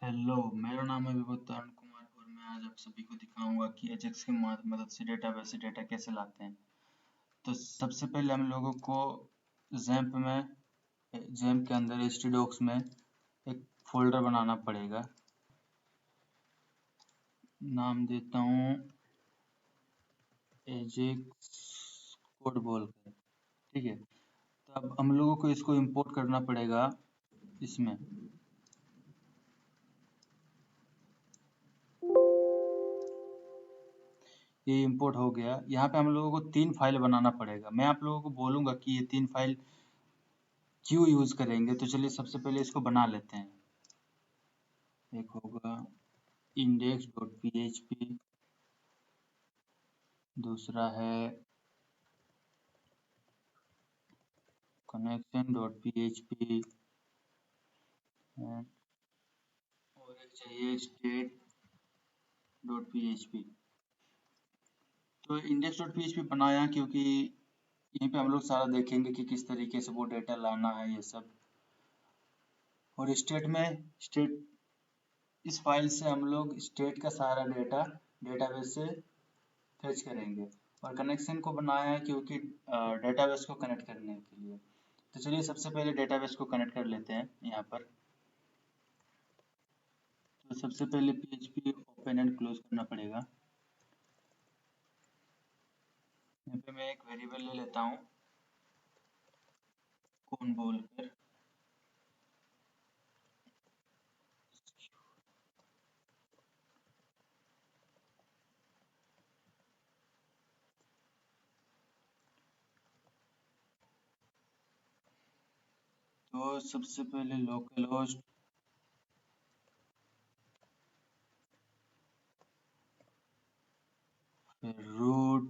Hello, मेरा नाम है विभूतरण कुमार और मैं आज आप सभी को दिखाऊंगा कि एजेक्स की मदद से डेटाबेस से डेटा कैसे लाते हैं। तो सबसे पहले हम लोगों को जैम्प के अंदर htdocs में एक फोल्डर बनाना पड़ेगा। नाम देता हूँ एजेक्स कोड बोलकर, ठीक है। तो अब हम लोगों को इसको इंपोर्ट करना पड़ेगा इसमें। ये इंपोर्ट हो गया। यहाँ पे हम लोगों को 3 फाइल बनाना पड़ेगा। मैं आप लोगों को बोलूँगा कि ये 3 फाइल क्यों यूज़ करेंगे। तो चलिए सबसे पहले इसको बना लेते हैं। एक होगा index.php, दूसरा है connection.php और एक चाहिए state.php। तो index.php बनाया क्योंकि यहीं पे हम लोग सारा देखेंगे कि किस तरीके से वो डेटा लाना है ये सब। और स्टेट इस फाइल से हम लोग स्टेट का सारा डेटा डेटाबेस से फेच करेंगे। और कनेक्शन को बनाया है क्योंकि डेटाबेस को कनेक्ट करने के लिए। तो चलिए सबसे पहले डेटाबेस को कनेक्ट कर लेते हैं यहाँ पर। तो सबसे पहले PHP ओपन एंड क्लोज करना पड़ेगा। यहाँ पे मैं एक वेरिएबल ले लेता हूँ कौन बोलकर। तो सबसे पहले लोकल होस्ट फिर रूट,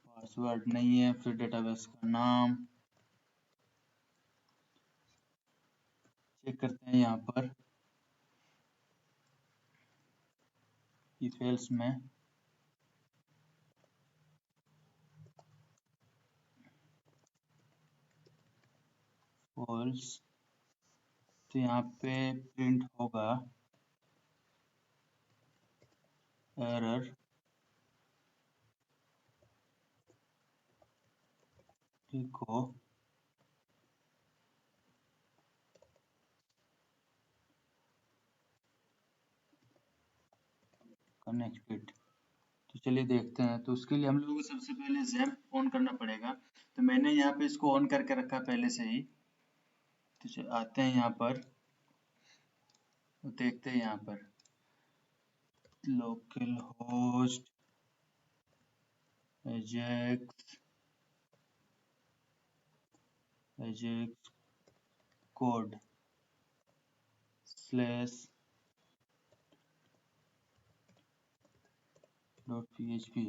पासवर्ड नहीं है, फिर डेटाबेस का नाम चेक करते हैं यहाँ पर इफ एल्स में। फॉल्स। तो यहाँ पे प्रिंट होगा एरर लिखो कनेक्टेड। तो चलिए देखते हैं। तो उसके लिए हम लोगों को सबसे पहले ज़ैम्प ऑन करना पड़ेगा। तो मैंने यहाँ पे इसको ऑन करके रखा पहले से ही। तो आते हैं यहाँ पर, तो देखते हैं यहाँ पर local host Ajax code /php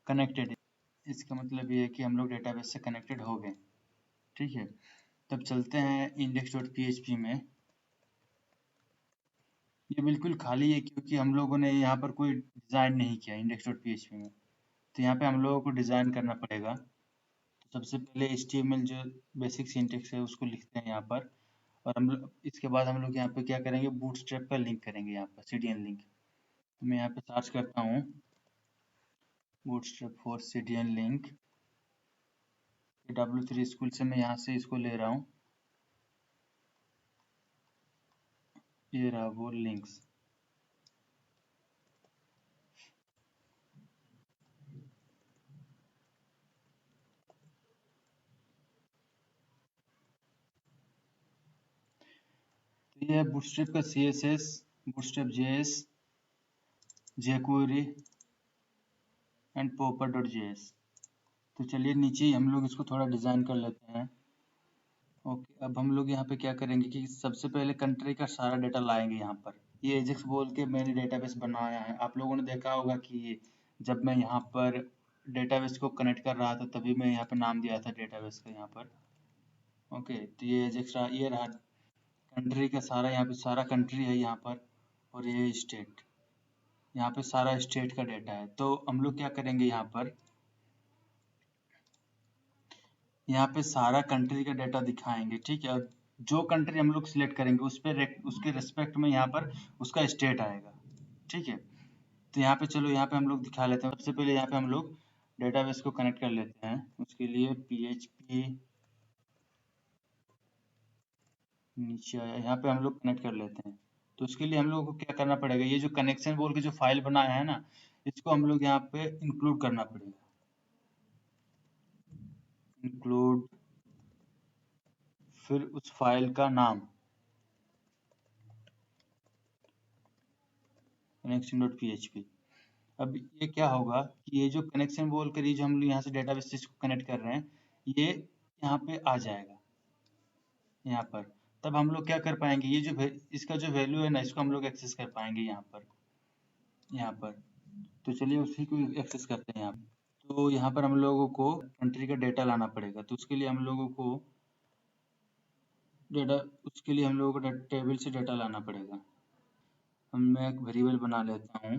connected. इसका मतलब ये है कि हम लोग डेटाबेस से कनेक्टेड हो गए, ठीक है। तब चलते हैं index.php में। ये बिल्कुल खाली है क्योंकि हम लोगों ने यहाँ पर कोई डिज़ाइन नहीं किया index.php में। तो यहाँ पे हम लोगों को डिज़ाइन करना पड़ेगा। तो सबसे पहले HTML जो बेसिक सिंटेक्स है उसको लिखते हैं यहाँ पर। और हम लोग इसके बाद हम लोग यहाँ पे क्या करेंगे, बूटस्ट्रैप का लिंक करेंगे यहाँ पर, CDN लिंक। तो मैं यहाँ पे सर्च करता हूँ bootstrap for CDN link. W3 school से मैं यहाँ से इसको ले रहा हूँ। ये रहा वो लिंक्स। तो ये है बूटस्ट्रैप का CSS, bootstrap JS, jQuery and popper.js। तो चलिए नीचे ही हम लोग इसको थोड़ा डिज़ाइन कर लेते हैं। ओके, अब हम लोग यहाँ पे क्या करेंगे कि सबसे पहले कंट्री का सारा डेटा लाएंगे यहाँ पर। ये एजेक्स बोल के मैंने डेटाबेस बनाया है। आप लोगों ने देखा होगा कि जब मैं यहाँ पर डेटाबेस को कनेक्ट कर रहा था तभी मैं यहाँ पे नाम दिया था डेटाबेस का यहाँ पर। ओके, तो ये एजेक्स रहा, ये रहा कंट्री का सारा, यहाँ पे सारा कंट्री है यहाँ पर। और ये स्टेट, यहाँ पे सारा स्टेट का डेटा है। तो हम लोग क्या करेंगे यहाँ पे सारा कंट्री का डेटा दिखाएंगे, ठीक है। अब जो कंट्री हम लोग सिलेक्ट करेंगे उस पे उसके रेस्पेक्ट में यहाँ पर उसका स्टेट आएगा। ठीक है, तो यहाँ पे चलो यहाँ पे हम लोग दिखा लेते हैं। सबसे पहले यहाँ पे हम लोग डेटाबेस को कनेक्ट कर लेते हैं। उसके लिए PHP नीचे आया, यहाँ पे हम लोग कनेक्ट कर लेते हैं। तो उसके लिए हम लोगों को क्या करना पड़ेगा, ये जो कनेक्शन बोल के जो फाइल बनाया है ना, इसको हम लोग यहाँ पे इंक्लूड करना पड़ेगा। इंक्लूड, फिर उस फाइल का नाम connection.php। अब ये क्या होगा कि ये जो कनेक्शन बोल कर ये जो हम लोग यहाँ से डेटाबेस को कनेक्ट कर रहे हैं, ये यहाँ पे आ जाएगा यहाँ पर। तब हम लोग क्या कर पाएंगे, ये जो इसका जो वैल्यू है ना, इसको हम लोग एक्सेस कर पाएंगे यहाँ पर। तो चलिए उसी को एक्सेस करते हैं यहाँ पर। तो यहाँ पर हम लोगों को कंट्री का डेटा लाना पड़ेगा। तो उसके लिए हम लोगों को टेबल से डेटा लाना पड़ेगा। मैं एक वेरिएबल बना लेता हूँ,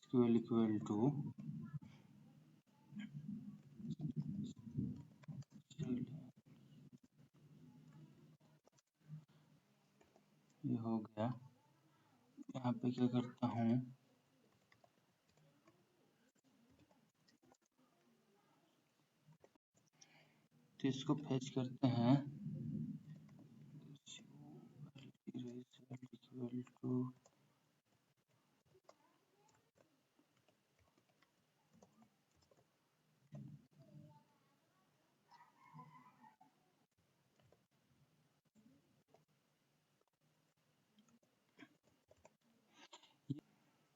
इक्वल टू ये हो गया। यहाँ पे क्या करता हूँ, तो इसको फेच करते हैं इक्वल टू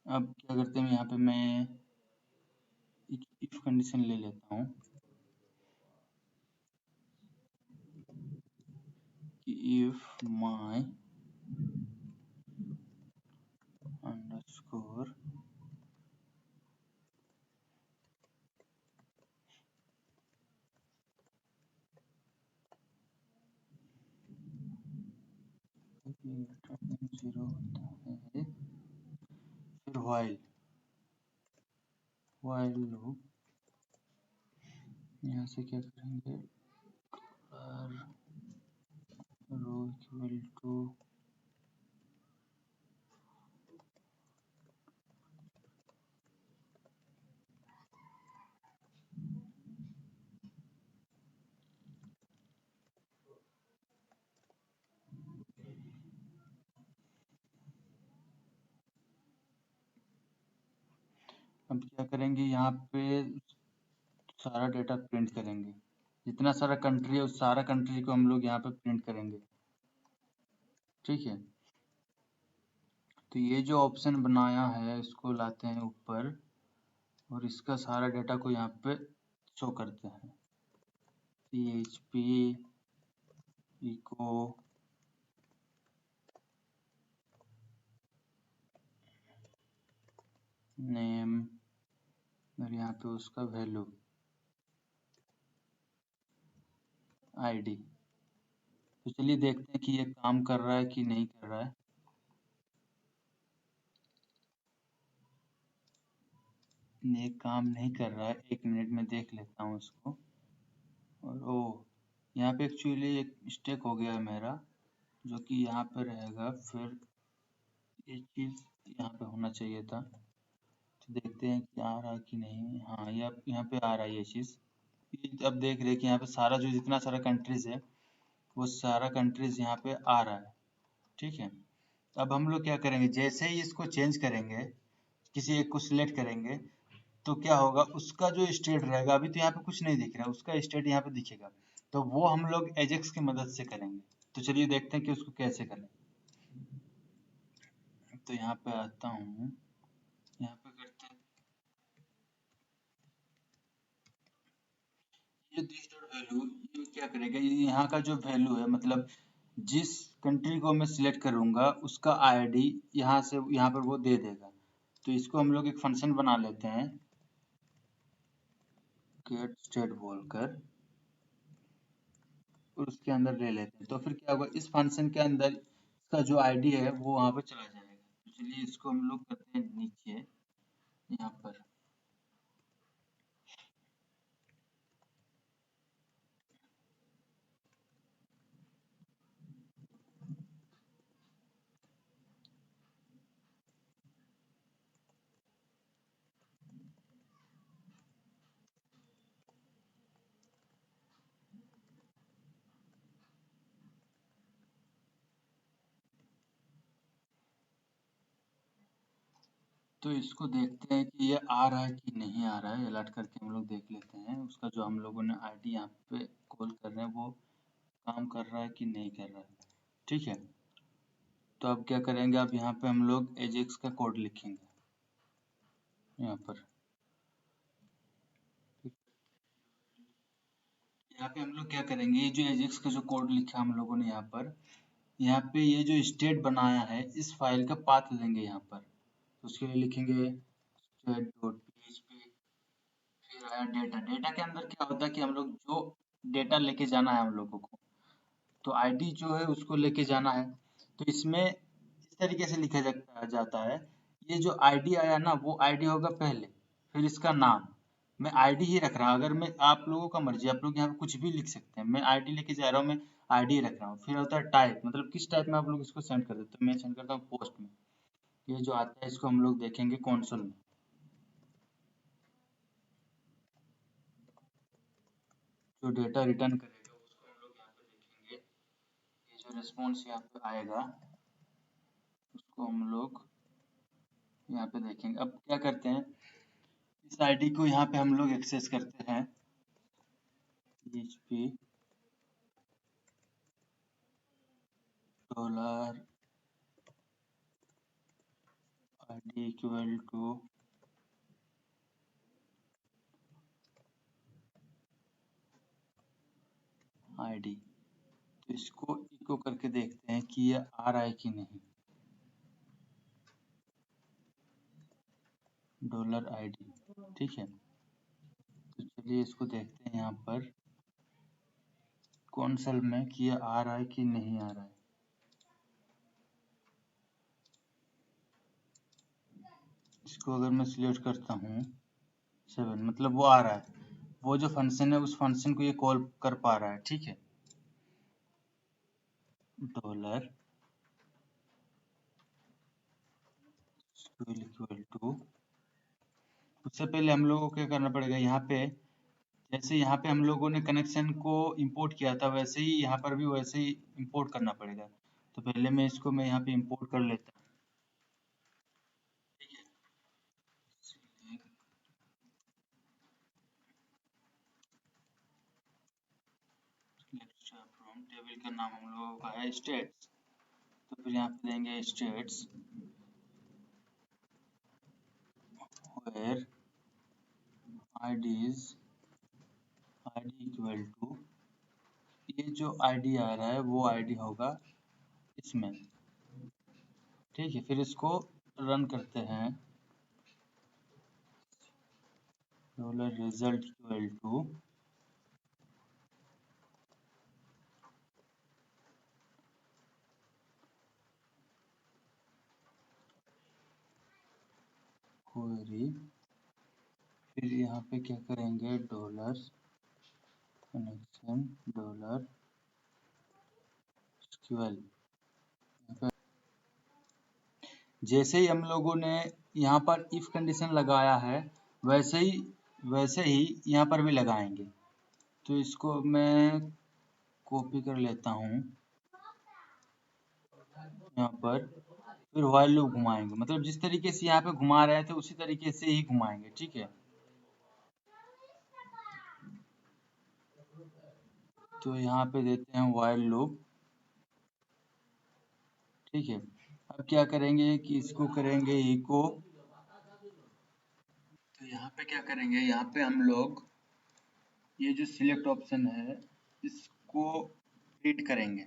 अब क्या करते हैं, यहाँ पे मैं इफ कंडीशन ले लेता हूँ कि इफ माई अंडरस्कोर जीरो होता है, फिर वाइल लूप। यहाँ से क्या करेंगे, रो इक्वल टू अब क्या करेंगे, यहाँ पे सारा डेटा प्रिंट करेंगे। जितना सारा कंट्री है उस सारा कंट्री को हम लोग यहाँ पे प्रिंट करेंगे। ठीक है, तो ये जो ऑप्शन बनाया है इसको लाते हैं ऊपर और इसका सारा डेटा को यहाँ पे शो करते हैं। PHP इको नेम और यहाँ पे उसका वैल्यू ID। तो चलिए देखते हैं कि ये काम कर रहा है कि नहीं कर रहा है। ये काम नहीं कर रहा है, 1 मिनट में देख लेता हूँ इसको। और यहाँ पे एक्चुअली एक मिस्टेक हो गया है मेरा, जो कि यहाँ पे रहेगा। फिर ये चीज़ यहाँ पे होना चाहिए था। तो देखते हैं कि आ रहा है कि नहीं। हाँ, ये अब यहाँ पे आ रहा है ये चीज़। अब देख रहे हैं कि यहाँ पे सारा जो जितना सारा कंट्रीज है वो सारा कंट्रीज यहाँ पे आ रहा है। ठीक है, अब हम लोग क्या करेंगे, जैसे ही इसको चेंज करेंगे, किसी एक को सिलेक्ट करेंगे, तो क्या होगा, उसका जो स्टेट रहेगा, अभी तो यहाँ पे कुछ नहीं दिख रहा है, उसका स्टेट यहाँ पे दिखेगा। तो वो हम लोग एजेक्स की मदद से करेंगे। तो चलिए देखते हैं कि उसको कैसे करें। तो यहाँ पे आता हूँ, यहाँ पे करते हैं ये दिस डॉट वैल्यू। ये क्या करेगा, ये यहाँ का जो वैल्यू है, मतलब जिस कंट्री को मैं सिलेक्ट करूंगा उसका आईडी यहाँ से यहाँ पर वो दे देगा। तो इसको हम लोग एक फंक्शन बना लेते हैं, गेट स्टेट बोलकर, और उसके अंदर ले लेते हैं। तो फिर क्या होगा, इस फंक्शन के अंदर इसका जो आईडी है वो वहाँ पर चला जाएगा। तो चलिए इसको हम लोग करते हैं नीचे यहाँ पर। तो इसको देखते हैं कि ये आ रहा है कि नहीं आ रहा है, अलर्ट करके हम लोग देख लेते हैं उसका जो हम लोगों ने आईडी यहाँ पे कॉल कर रहे हैं वो काम कर रहा है कि नहीं कर रहा है। ठीक है, तो अब क्या करेंगे, अब यहाँ पे हम लोग एजेक्स का कोड लिखेंगे यहाँ पर। यहाँ पे हम लोग क्या करेंगे, ये जो एजेक्स का जो कोड लिखा हम लोगों ने यहाँ पे ये जो स्टेट बनाया है इस फाइल का पाथ देंगे यहाँ पर। तो उसके लिए लिखेंगे state.php, फिर आया डेटा। डेटा के अंदर क्या होता है कि हम लोग जो डेटा लेके जाना है हम लोगों को, तो आईडी जो है उसको लेके जाना है। तो इसमें इस तरीके से लिखा जाता है, ये जो आईडी आया ना वो आईडी होगा पहले, फिर इसका नाम। मैं आईडी ही रख रहा हूँ, अगर मैं आप लोगों का मर्जी, आप लोग यहाँ पे कुछ भी लिख सकते हैं। मैं आईडी लेके जा रहा हूँ, मैं आईडी रख रहा हूँ। फिर होता है टाइप, मतलब किस टाइप में आप लोग इसको सेंड कर देते हो। मैं सेंड करता हूँ पोस्ट में। ये जो आता है इसको हम लोग देखेंगे कंसोल में। जो डेटा रिटर्न करेगा उसको हम लोग यहाँ पे देखेंगे। ये जो रिस्पॉन्स यहाँ पे आएगा उसको हम लोग यहाँ पे देखेंगे। अब क्या करते हैं, इस आईडी को यहाँ पे हम लोग एक्सेस करते हैं। php dollar id equal to id। तो इसको इको करके देखते हैं कि ये आ रहा है कि नहीं। डॉलर id, ठीक है। तो चलिए इसको देखते हैं यहाँ पर कंसोल में कि ये आ रहा है कि नहीं आ रहा है। इसको अगर मैं सिलेक्ट करता हूँ 7, मतलब वो आ रहा है, वो जो फंक्शन है उस फंक्शन को ये कॉल कर पा रहा है, ठीक है। डॉलर इक्वल टू, उससे पहले हम लोगों को क्या करना पड़ेगा, यहाँ पे जैसे यहाँ पे हम लोगों ने कनेक्शन को इंपोर्ट किया था वैसे ही यहाँ पर भी वैसे ही इंपोर्ट करना पड़ेगा। तो पहले मैं यहाँ पे इंपोर्ट कर लेता हूँ, ठीक है। फ्रॉम टेबल का नाम हम लोगों का है स्टेट्स, तो फिर यहाँ पे देंगे states where ID equal to, ये जो आईडी आ रहा है वो आईडी होगा इसमें, ठीक है। फिर इसको रन करते हैं। Dollar result equal to, query, फिर यहाँ पे क्या करेंगे, डॉलर कनेक्शन डॉलर स्क्यूएल। जैसे ही हम लोगों ने यहाँ पर इफ कंडीशन लगाया है वैसे ही यहाँ पर भी लगाएंगे। तो इसको मैं कॉपी कर लेता हूँ यहाँ पर, फिर व्हाइल लूप घुमाएंगे, मतलब जिस तरीके से यहाँ पे घुमा रहे थे उसी तरीके से ही घुमाएंगे, ठीक है। तो यहाँ पे देते हैं व्हाइल लूप, ठीक है। अब क्या करेंगे कि इसको करेंगे इको। तो यहाँ पे क्या करेंगे, यहाँ पे हम लोग ये जो सिलेक्ट ऑप्शन है इसको रीड करेंगे,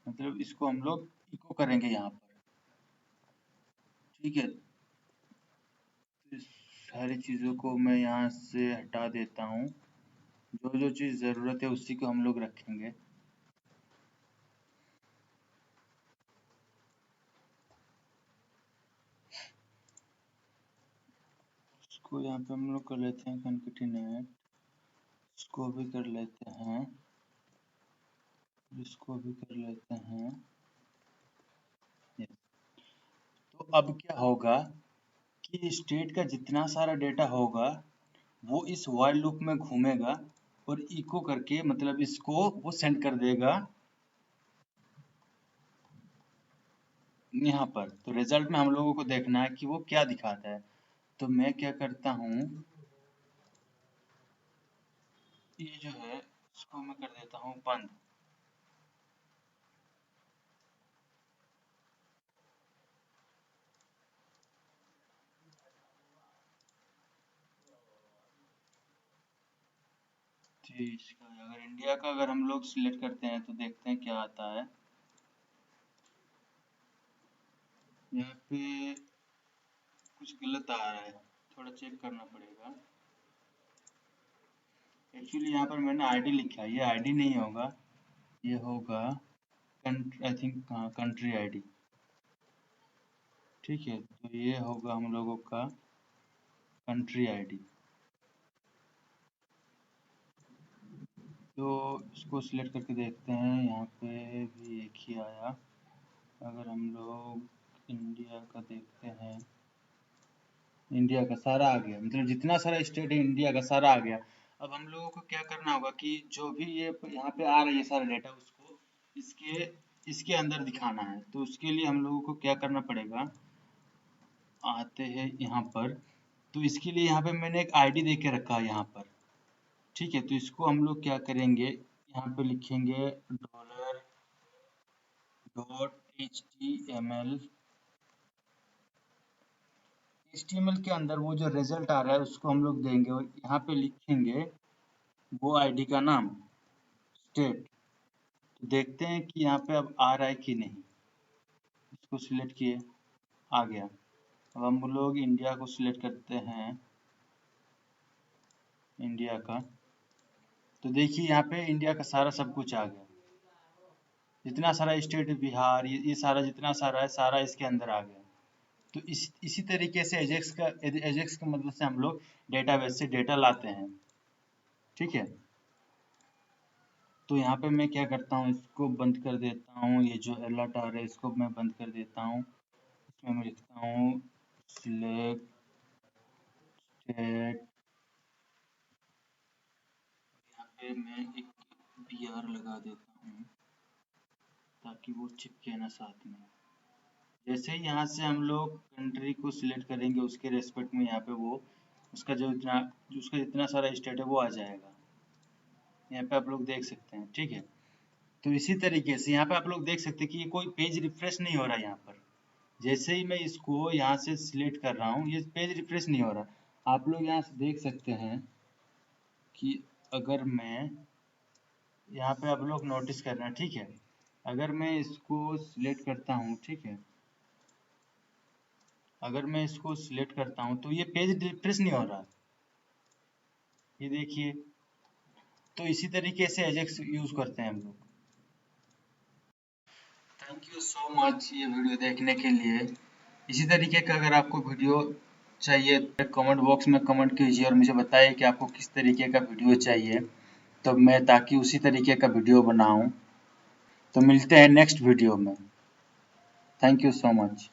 मतलब इसको हम लोग इको करेंगे यहाँ पर, ठीक है। तो इस सारी चीज़ों को मैं यहाँ से हटा देता हूँ, जो जो चीज़ ज़रूरत है उसी को हम लोग रखेंगे। इसको यहाँ पे हम लोग कर लेते हैं कॉन्केटिनेट, इसको भी कर लेते हैं, इसको भी कर लेते हैं। तो अब क्या होगा कि स्टेट का जितना सारा डेटा होगा वो इस व्हाइल लूप में घूमेगा और इको करके, मतलब इसको वो सेंड कर देगा यहाँ पर। तो रिजल्ट में हम लोगों को देखना है कि वो क्या दिखाता है। तो मैं क्या करता हूँ, ये जो है इसको मैं कर देता हूँ बंद। इसका अगर इंडिया का अगर हम लोग सिलेक्ट करते हैं तो देखते हैं क्या आता है। यहाँ पे कुछ गलत आ रहा है, थोड़ा चेक करना पड़ेगा। एक्चुअली यहाँ पर मैंने आईडी लिखा है, ये आईडी नहीं होगा, ये होगा आई थिंक कंट्री आईडी। ठीक है, तो ये होगा हम लोगों का कंट्री आईडी। तो इसको सिलेक्ट करके देखते हैं, यहाँ पे भी एक ही आया। अगर हम लोग इंडिया का देखते हैं, इंडिया का सारा आ गया, मतलब जितना सारा स्टेट है इंडिया का सारा आ गया। अब हम लोगों को क्या करना होगा कि जो भी ये यहाँ पे आ रही है सारा डेटा, उसको इसके इसके अंदर दिखाना है। तो उसके लिए हम लोगों को क्या करना पड़ेगा, आते हैं यहाँ पर। तो इसके लिए यहाँ पे मैंने एक आईडी दे के रखा है यहाँ पर। ठीक है, तो इसको हम लोग क्या करेंगे, यहाँ पे लिखेंगे $.html। HTML के अंदर वो जो रिजल्ट आ रहा है उसको हम लोग देंगे और यहाँ पे लिखेंगे वो आईडी का नाम, स्टेट। तो देखते हैं कि यहाँ पे अब आ रहा है कि नहीं। इसको सिलेक्ट किए, आ गया। अब हम लोग इंडिया को सिलेक्ट करते हैं, इंडिया का। तो देखिए यहाँ पे इंडिया का सारा सब कुछ आ गया, जितना सारा स्टेट, बिहार, ये सारा जितना सारा है सारा इसके अंदर आ गया। तो इसी तरीके से एजेक्स की मदद से हम लोग डेटाबेस से डेटा लाते हैं। ठीक है, तो यहाँ पे मैं क्या करता हूँ, इसको बंद कर देता हूँ। ये जो अलर्ट आ रहा है इसको मैं बंद कर देता हूँ। इसमें मैं लिखता हूँ सिलेक्ट स्टेट, यहाँ पे मैं एक BR लगा देता हूँ ताकि वो चिपके ना साथ में। जैसे ही यहाँ से हम लोग कंट्री को सिलेक्ट करेंगे उसके रेस्पेक्ट में यहाँ पे वो उसका जितना सारा स्टेट है वो आ जाएगा। यहाँ पे आप लोग देख सकते हैं। ठीक है, तो इसी तरीके से यहाँ पे आप लोग देख सकते हैं कि ये कोई पेज रिफ्रेश नहीं हो रहा है यहाँ पर। जैसे ही मैं इसको यहाँ से सिलेक्ट कर रहा हूँ ये पेज रिफ्रेश नहीं हो रहा। आप लोग यहाँ से देख सकते हैं कि अगर मैं यहाँ पे आप लोग नोटिस करना, ठीक है, अगर मैं इसको सिलेक्ट करता हूँ, ठीक है, अगर मैं इसको सिलेक्ट करता हूँ तो ये पेज रिफ्रेश नहीं हो रहा। ये देखिए, तो इसी तरीके से एजेक्स यूज करते हैं हम लोग। थैंक यू सो मच ये वीडियो देखने के लिए। इसी तरीके का अगर आपको वीडियो चाहिए तो कमेंट बॉक्स में कमेंट कीजिए और मुझे बताइए कि आपको किस तरीके का वीडियो चाहिए, तो मैं ताकि उसी तरीके का वीडियो बनाऊं। तो मिलते हैं नेक्स्ट वीडियो में। Thank you so much.